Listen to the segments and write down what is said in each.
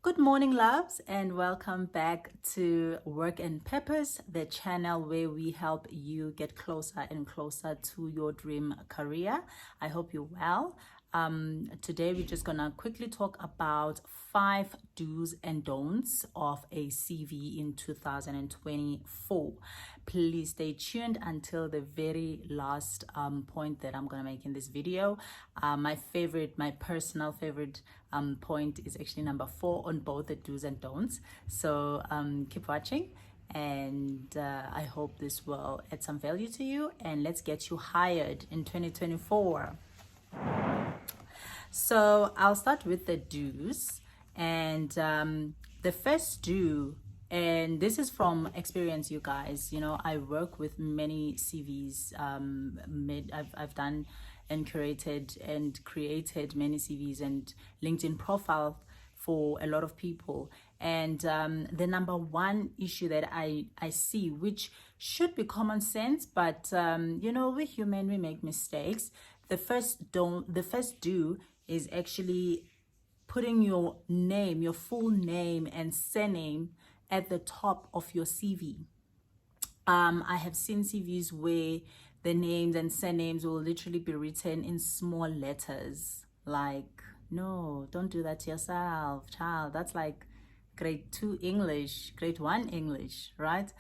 Good morning, loves, and welcome back to Work and Purpose, the channel where we help you get closer and closer to your dream career. I hope you're well. Today, we're just gonna quickly talk about 5 do's and don'ts of a CV in 2024. Please stay tuned until the very last point that I'm gonna make in this video. My personal favorite point is actually number 4 on both the do's and don'ts. So keep watching, and I hope this will add some value to you, and let's get you hired in 2024. So I'll start with the do's, and the first do, and this is from experience, you guys. You know, I work with many CVs. I've done and curated and created many CVs and LinkedIn profile for a lot of people. And the number one issue that I see, which should be common sense, but you know, we're human, we make mistakes. The first do is actually putting your name, your full name and surname at the top of your CV. I have seen CVs where the names and surnames will literally be written in small letters. Like, no, don't do that to yourself, child. That's like grade 2 English, grade 1 English, right?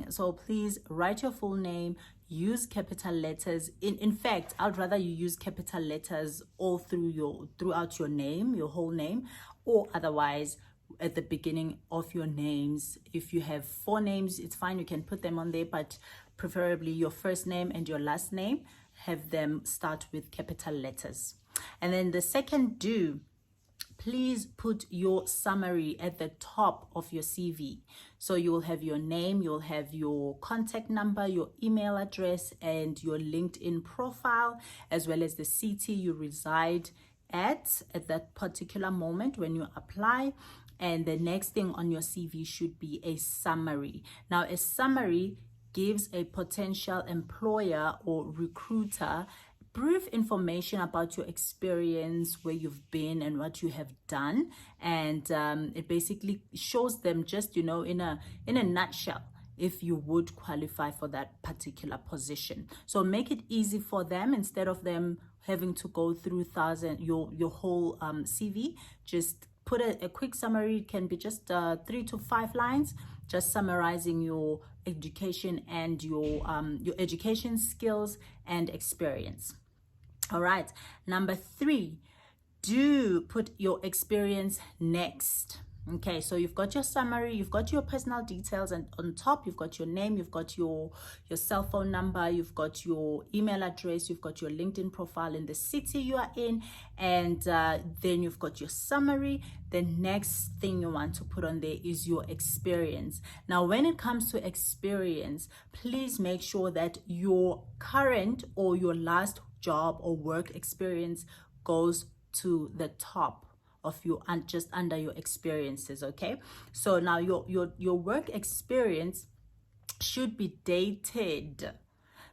So please write your full name, use capital letters. In fact, I'd rather you use capital letters all throughout your name, your whole name, or otherwise at the beginning of your names. If you have 4 names, it's fine, you can put them on there, but preferably your first name and your last name, have them start with capital letters. And then the second do, please put your summary at the top of your CV. So you will have your name, you'll have your contact number, your email address, and your LinkedIn profile, as well as the city you reside at that particular moment when you apply. And the next thing on your CV should be a summary. Now, a summary gives a potential employer or recruiter brief information about your experience, where you've been and what you have done, and it basically shows them, just, you know, in a nutshell, if you would qualify for that particular position. So make it easy for them, instead of them having to go through your whole CV. Just put a quick summary. It can be just 3 to 5 lines, just summarizing your education and your education skills and experience. All right, number 3, do put your experience next. Okay, so you've got your summary, you've got your personal details, and on top you've got your name, you've got your cell phone number, you've got your email address, you've got your LinkedIn profile in the city you are in, and then you've got your summary. The next thing you want to put on there is your experience. Now, when it comes to experience, please make sure that your current or your last job or work experience goes to the top of you and just under your experiences. Okay, so now your work experience should be dated.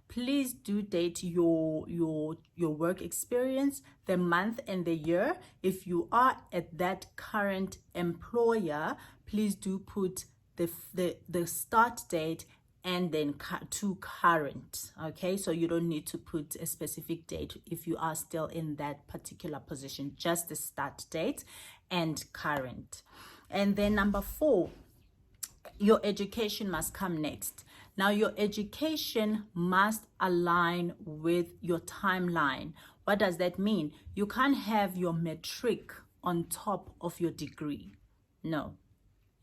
Please do date your work experience, the month and the year. If you are at that current employer, please do put the start date and then to current. Okay, so you don't need to put a specific date if you are still in that particular position, just the start date and current. And then number 4, your education must come next. Now, your education must align with your timeline. What does that mean? You can't have your matric on top of your degree. No,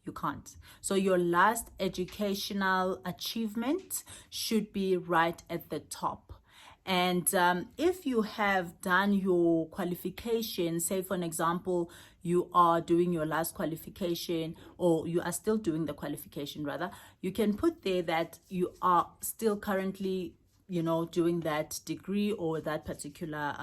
you can't. So your last educational achievement should be right at the top. And if you have done your qualification, say for an example, you are doing your last qualification, or you are still doing the qualification rather, you can put there that you are still currently, you know, doing that degree or that particular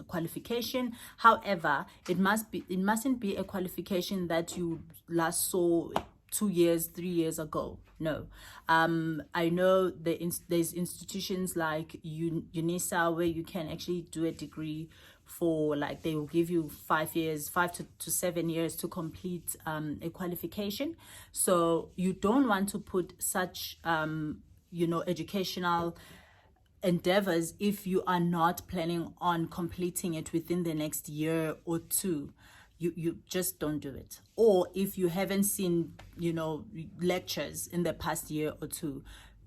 qualification. However, it mustn't be a qualification that you last saw 2 years, 3 years ago. No. I know there's institutions like UNISA where you can actually do a degree for, like, they will give you 5 years, 5 to 7 years to complete a qualification. So you don't want to put such educational endeavors if you are not planning on completing it within the next year or two. You just don't do it. Or if you haven't seen lectures in the past year or two,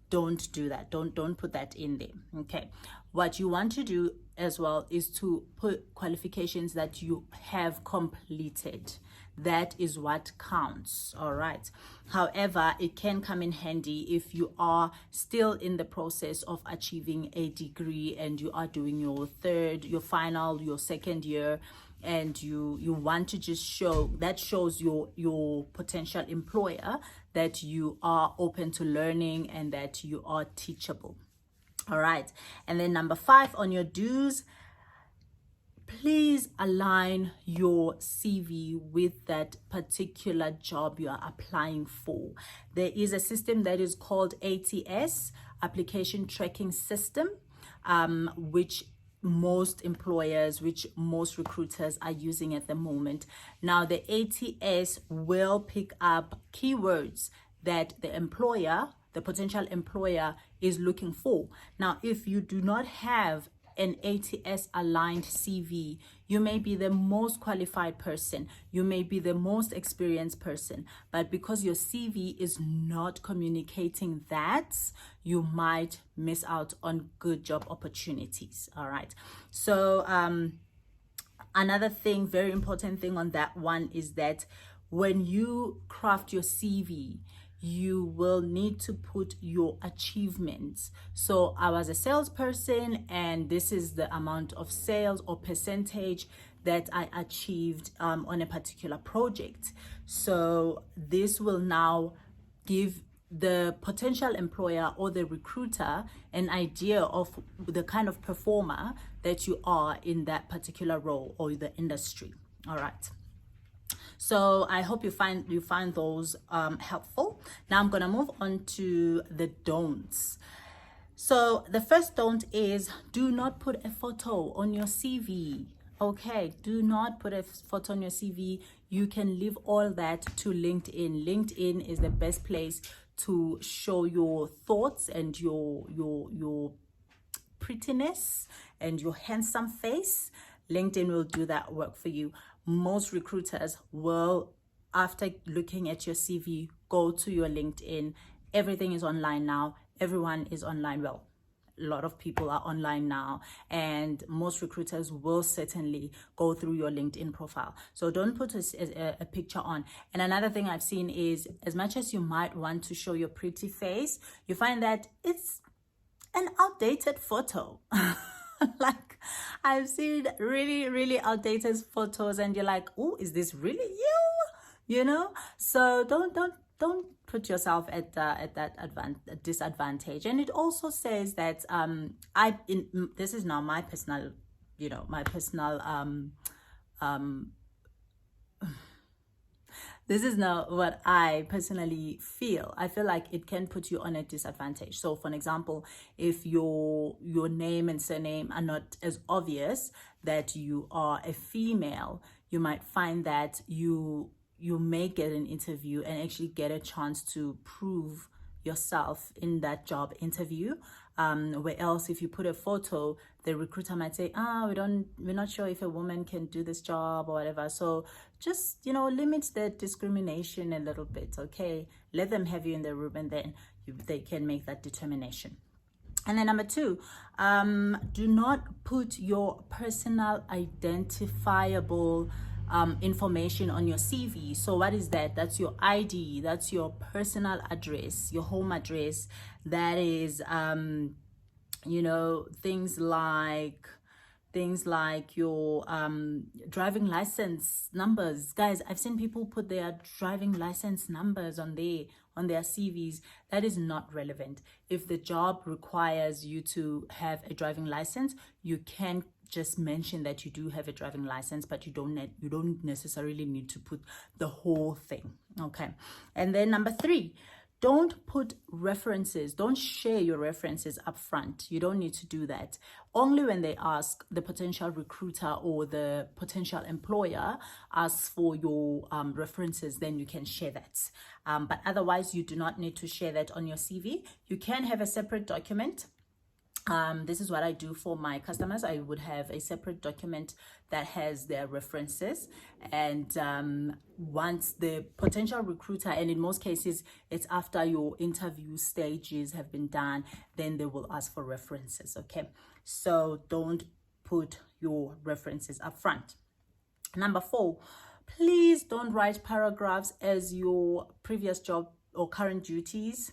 don't do that. Don't put that in there. Okay, what you want to do as well is to put qualifications that you have completed. That is what counts. All right. However, it can come in handy if you are still in the process of achieving a degree and you are doing your final, your second year, and you want to just shows your potential employer that you are open to learning and that you are teachable. All right. And then number 5 on your do's, please align your CV with that particular job you are applying for. There is a system that is called ATS, Application Tracking System, which most employers, which most recruiters are using at the moment. Now, the ATS will pick up keywords that the potential employer is looking for. Now, if you do not have an ATS aligned CV, you may be the most qualified person, you may be the most experienced person, but because your CV is not communicating that, you might miss out on good job opportunities. All right. So another thing, very important thing on that one, is that when you craft your CV, you will need to put your achievements. So I was a salesperson and this is the amount of sales or percentage that I achieved on a particular project. So this will now give the potential employer or the recruiter an idea of the kind of performer that you are in that particular role or the industry. All right. So I hope you find those helpful. Now I'm gonna move on to the don'ts. So the first don't is, do not put a photo on your CV. Okay, do not put a photo on your CV. You can leave all that to LinkedIn. LinkedIn is the best place to show your thoughts and your prettiness and your handsome face. LinkedIn will do that work for you. Most recruiters will, after looking at your CV, go to your LinkedIn. Everything is online now. Everyone is online. Well, a lot of people are online now, and most recruiters will certainly go through your LinkedIn profile. So don't put a picture on. And another thing I've seen is, as much as you might want to show your pretty face, you find that it's an outdated photo. Like, I've seen really, really outdated photos and you're like, oh, is this really you? So don't put yourself at that disadvantage. And it also says that this is now my personal, this is not what I personally feel. I feel like it can put you on a disadvantage. So for an example, if your name and surname are not as obvious that you are a female, you might find that you may get an interview and actually get a chance to prove yourself in that job interview. Where else, if you put a photo, the recruiter might say, we're not sure if a woman can do this job or whatever. So just, limit the discrimination a little bit. Okay, let them have you in the room and then they can make that determination. And then number 2, do not put your personal identifiable information on your CV. So what is that? That's your ID, that's your personal address, your home address. That is things like your driving license numbers. Guys, I've seen people put their driving license numbers on their CVs. That is not relevant. If the job requires you to have a driving license, you can just mention that you do have a driving license, but you don't necessarily need to put the whole thing. Okay. And then number 3, Don't put references, don't share your references up front. You don't need to do that. Only when they ask, the potential recruiter or the potential employer asks for your references, then you can share that. But otherwise, you do not need to share that on your CV. You can have a separate document. This is what I do for my customers. I would have a separate document that has their references, and once the potential recruiter, and in most cases it's after your interview stages have been done, then they will ask for references. Okay, so don't put your references up front. Number 4, please don't write paragraphs as your previous job or current duties.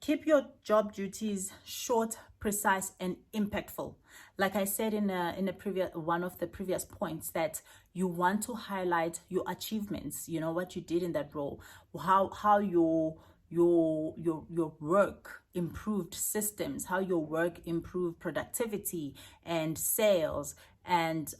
Keep your job duties short, precise, and impactful. Like I said in a previous one of the previous points, that you want to highlight your achievements. You know what you did in that role, how your work improved systems, how your work improved productivity and sales, and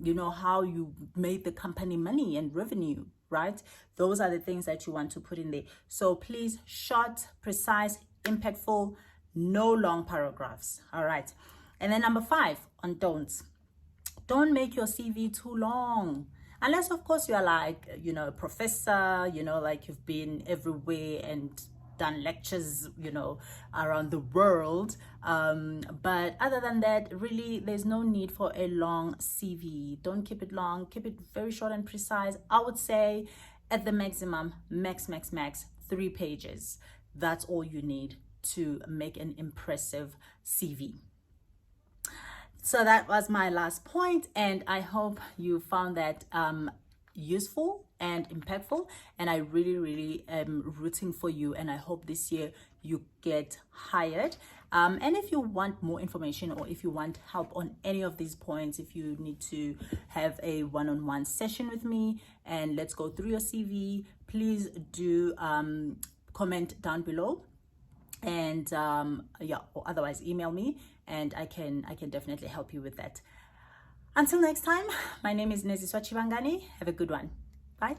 you know, how you made the company money and revenue, right? Those are the things that you want to put in there. So please, short, precise, impactful, no long paragraphs. All right. And then number 5 on don'ts. Don't make your CV too long. Unless, of course, you are like, you know, a professor, you know, like you've been everywhere and done lectures, you know, around the world. But other than that, really, there's no need for a long CV. Don't keep it long. Keep it very short and precise. I would say at the maximum, max 3 pages. That's all you need to make an impressive CV. So that was my last point, and I hope you found that useful and impactful, and I really am rooting for you, and I hope this year you get hired. And if you want more information, or if you want help on any of these points, if you need to have a one-on-one session with me and let's go through your CV, please do comment down below, and yeah, or otherwise email me, and I can definitely help you with that. Until next time, my name is Neziswa Chivangani. Have a good one. Bye.